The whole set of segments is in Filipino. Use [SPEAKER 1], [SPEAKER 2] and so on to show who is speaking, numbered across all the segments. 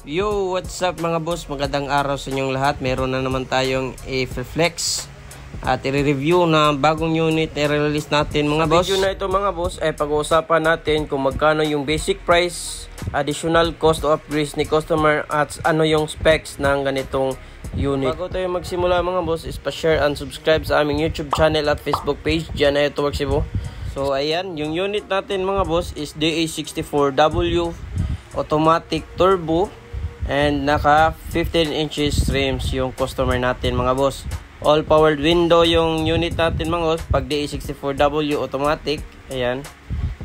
[SPEAKER 1] Yo, what's up mga boss? Magandang araw sa inyong lahat. Meron na naman tayong i-flex at i-review na bagong unit na i-release natin mga boss. Sa video na ito mga boss ay pag-uusapan natin kung magkano yung basic price, additional cost of upgrades ni customer at ano yung specs ng ganitong unit. Bago tayo magsimula mga boss is pa-share and subscribe sa aming YouTube channel at Facebook page. Diyan ay ito Cebu. So ayan, yung unit natin mga boss is DA64W automatic turbo and naka 15 inches rims yung customer natin mga boss. All powered window yung unit natin mga boss. Pag DA64W automatic, ayan,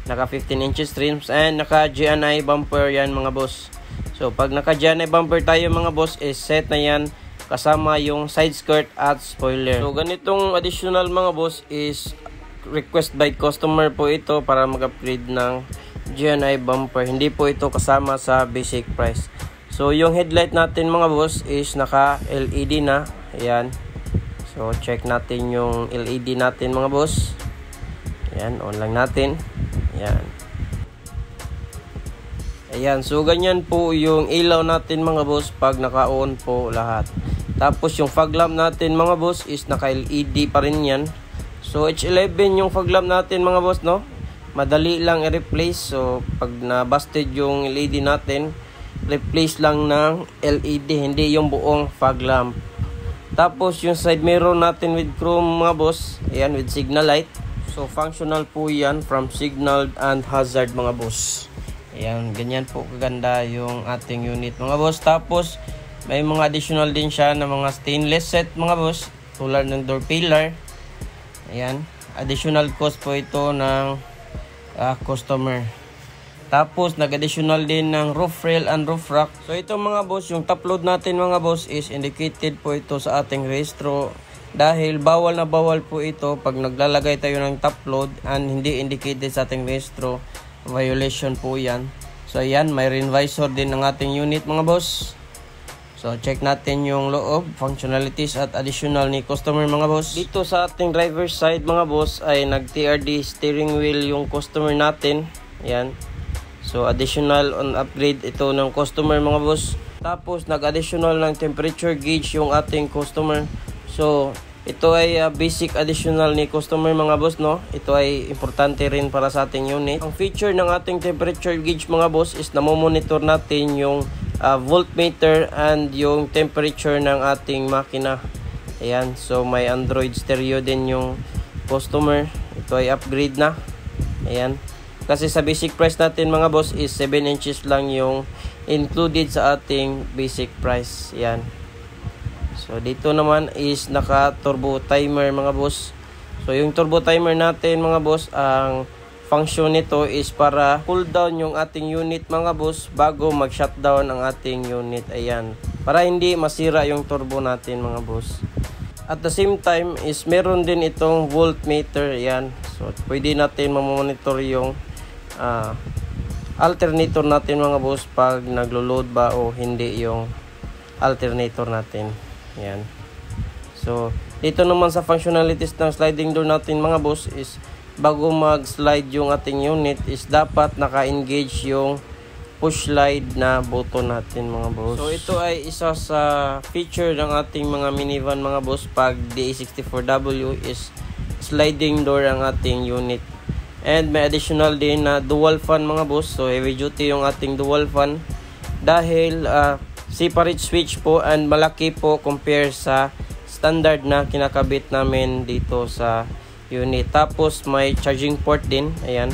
[SPEAKER 1] naka 15 inches rims and naka GNI bumper yan mga boss. So pag naka GNI bumper tayo mga boss is set na yan kasama yung side skirt at spoiler. So ganitong additional mga boss is request by customer po ito para mag-upgrade ng GNI bumper. Hindi po ito kasama sa basic price. So yung headlight natin mga boss is naka LED na. Ayan. So check natin yung LED natin mga boss. Ayan, on lang natin. Ayan. Ayan, so ganyan po yung ilaw natin mga boss pag naka-on po lahat. Tapos yung fog lamp natin mga boss is naka LED pa rin yan. So H11 yung fog lamp natin mga boss, no? Madali lang i-replace. So pag na-busted yung LED natin, replace lang ng LED, hindi yung buong fog lamp. Tapos yung side mirror natin with chrome mga boss, ayan, with signal light. So functional po yan from signal and hazard mga boss. Ayan, ganyan po kaganda yung ating unit mga boss. Tapos may mga additional din siya na mga stainless set mga boss, tulad ng door pillar. Ayan, additional cost po ito ng customer. Tapos nag-additional din ng roof rail and roof rack. So ito mga boss, yung top load natin mga boss is indicated po ito sa ating rehistro. Dahil bawal na bawal po ito pag naglalagay tayo ng top load and hindi indicated sa ating rehistro. Violation po yan. So ayan, may rain visor din ng ating unit mga boss. So check natin yung loob, functionalities at additional ni customer mga boss. Dito sa ating driver's side mga boss ay nag-TRD steering wheel yung customer natin. Ayan. So additional on upgrade ito ng customer mga boss. Tapos nag-additional ng temperature gauge yung ating customer. So ito ay basic additional ni customer mga boss, no? Ito ay importante rin para sa ating unit. Ang feature ng ating temperature gauge mga boss is namomonitor natin yung voltmeter and yung temperature ng ating makina. Ayan, so may Android stereo din yung customer. Ito ay upgrade na. Ayan. Kasi sa basic price natin mga boss is 7 inches lang yung included sa ating basic price. Yan. So dito naman is naka turbo timer mga boss. So yung turbo timer natin mga boss, ang function nito is para cool down yung ating unit mga boss bago mag shutdown ang ating unit. Ayan. Para hindi masira yung turbo natin mga boss. At the same time is meron din itong voltmeter. Ayan. So pwede natin mamonitor yung alternator natin mga boss pag naglo-load ba o hindi yung alternator natin. Yan. So dito naman sa functionalities ng sliding door natin mga boss is bago mag-slide yung ating unit is dapat naka-engage yung push slide na button natin mga boss. So ito ay isa sa feature ng ating mga minivan mga boss pag DA64W is sliding door ang ating unit. And may additional din na dual fan mga boss. So heavy duty yung ating dual fan. Dahil separate switch po and malaki po compare sa standard na kinakabit namin dito sa unit. Tapos may charging port din. Ayan.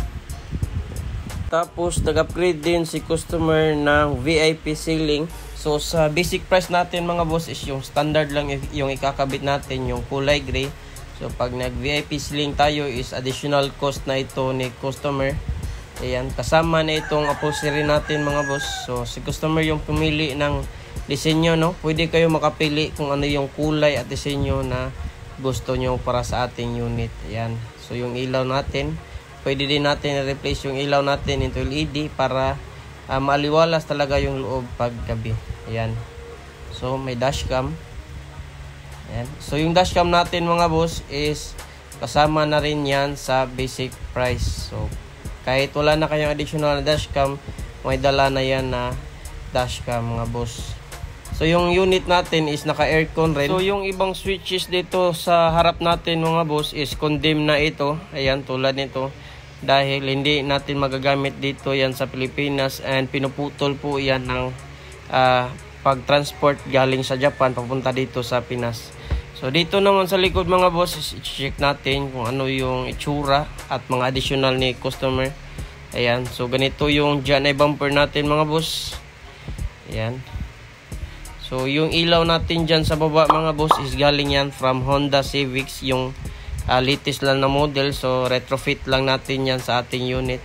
[SPEAKER 1] Tapos nag-upgrade din si customer ng VIP ceiling. So sa basic price natin mga boss is yung standard lang yung ikakabit natin, yung kulay gray. So pag nag-VIP ceiling tayo is additional cost na ito ni customer. Ayan, kasama na itong upholstery natin mga boss. So si customer yung pumili ng disenyo, no? Pwede kayo makapili kung ano yung kulay at disenyo na gusto nyo para sa ating unit. Ayan. So yung ilaw natin, pwede din natin i-replace yung ilaw natin into LED para maaliwalas talaga yung loob pag gabi. Ayan. So may dashcam. Ayan. So yung dashcam natin mga boss is kasama na rin yan sa basic price. So kahit wala na kayong additional na dashcam, may dala na yan na dashcam mga boss. So yung unit natin is naka aircon rin. So yung ibang switches dito sa harap natin mga boss is condemned na ito. Ayan, tulad nito. Dahil hindi natin magagamit dito yan sa Pilipinas, and pinuputol po yan ng pag-transport galing sa Japan papunta dito sa Pinas. So dito naman sa likod mga boss, i-check natin kung ano yung itsura at mga additional ni customer. Ayan, so ganito yung GNI bumper natin mga boss. Ayan. So yung ilaw natin dyan sa baba mga boss is galing yan from Honda Civics, yung latest lang na model. So retrofit lang natin yan sa ating unit.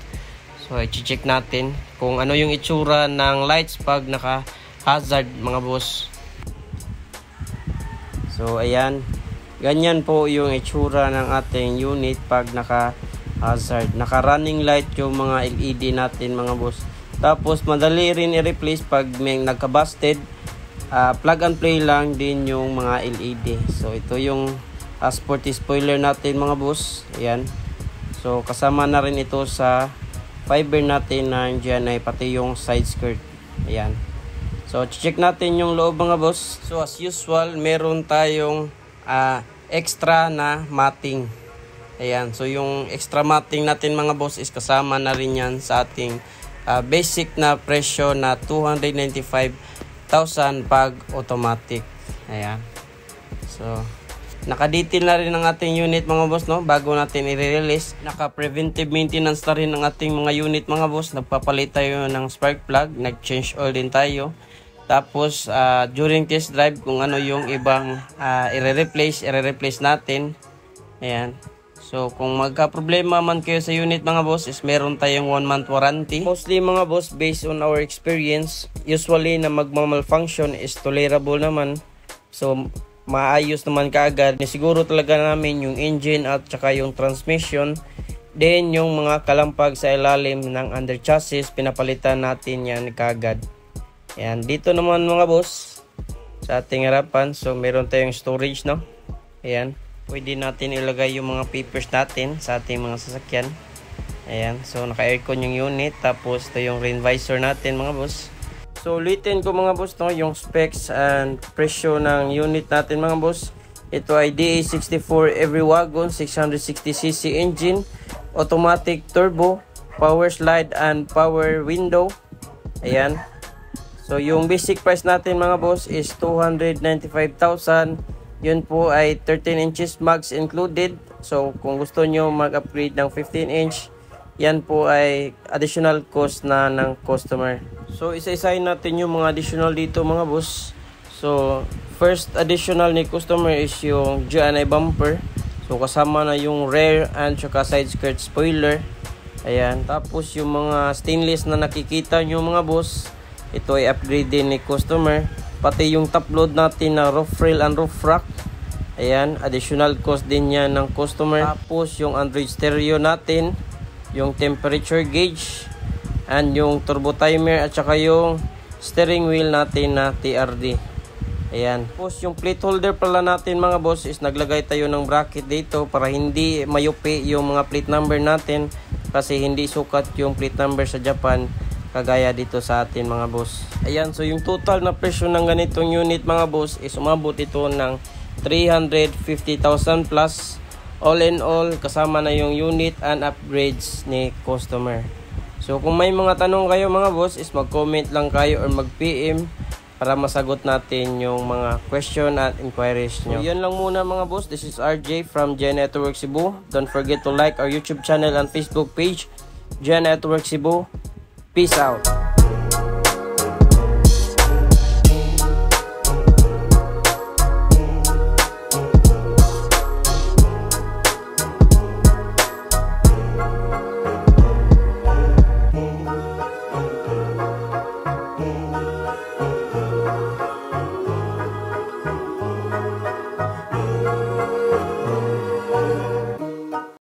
[SPEAKER 1] So i-check natin kung ano yung itsura ng lights pag naka-hazard mga boss. So ayan, ganyan po yung itsura ng ating unit pag naka-hazard. Naka-running light yung mga LED natin mga boss. Tapos madali rin i-replace pag may nagka-busted. Plug and play lang din yung mga LED. So ito yung sporty spoiler natin mga boss. Ayan. So kasama na rin ito sa fiber natin ng GNI, pati yung side skirt. Ayan. So check natin yung loob mga boss. So as usual, meron tayong extra na matting. Ayan. So yung extra matting natin mga boss is kasama na rin yan sa ating basic na presyo na 295,000 pag automatic. Ayan. So naka-detail na rin ang ating unit mga boss, no? Bago natin i-release. Naka-preventive maintenance na rin ang ating mga unit mga boss. Nagpapalit tayo ng spark plug, nag-change oil din tayo. Tapos during test drive, kung ano yung ibang i-replace natin. Ayan. So kung magka-problema man kayo sa unit mga boss, is meron tayong 1 month warranty. Mostly mga boss, based on our experience, usually na magma-malfunction is tolerable naman. So maayos naman kaagad. Siguro talaga namin yung engine at saka yung transmission. Then yung mga kalampag sa ilalim ng under chassis, pinapalitan natin yan kaagad. Ayan, dito naman mga boss, sa ating harapan, so meron tayong storage, no? Ayan, pwede natin ilagay yung mga papers natin sa ating mga sasakyan. Ayan, so naka-aircon yung unit. Tapos ito yung rain visor natin mga boss. So ulitin ko mga boss, no, yung specs and presyo ng unit natin mga boss. Ito ay DA64 every wagon, 660cc engine, automatic turbo, power slide and power window. Ayan. So yung basic price natin mga boss is 295,000. Yun po ay 13 inches mags included. So kung gusto nyo mag-upgrade ng 15 inch, yan po ay additional cost na ng customer. So isa-isahin natin yung mga additional dito mga boss. So first additional ni customer is yung GNI bumper. So kasama na yung rear and saka side skirt spoiler. Ayan. Tapos yung mga stainless na nakikita nyo mga boss, ito ay upgrade din ni customer. Pati yung top load natin na roof rail and roof rack, ayan, additional cost din yan ng customer. Tapos yung Android stereo natin, yung temperature gauge, and yung turbo timer, at saka yung steering wheel natin na TRD. Ayan. Tapos yung plate holder pala natin mga boss is naglagay tayo ng bracket dito para hindi mayupi yung mga plate number natin, kasi hindi sukat yung plate number sa Japan kagaya dito sa atin mga boss. Ayan, so yung total na presyo ng ganitong unit mga boss is umabot ito ng 350,000 plus. All in all, kasama na yung unit and upgrades ni customer. So kung may mga tanong kayo mga boss, is mag-comment lang kayo or mag-PM para masagot natin yung mga question at inquiries nyo. So yan lang muna mga boss. This is RJ from Gen Network Cebu. Don't forget to like our YouTube channel and Facebook page, Gen Network Cebu. Peace out.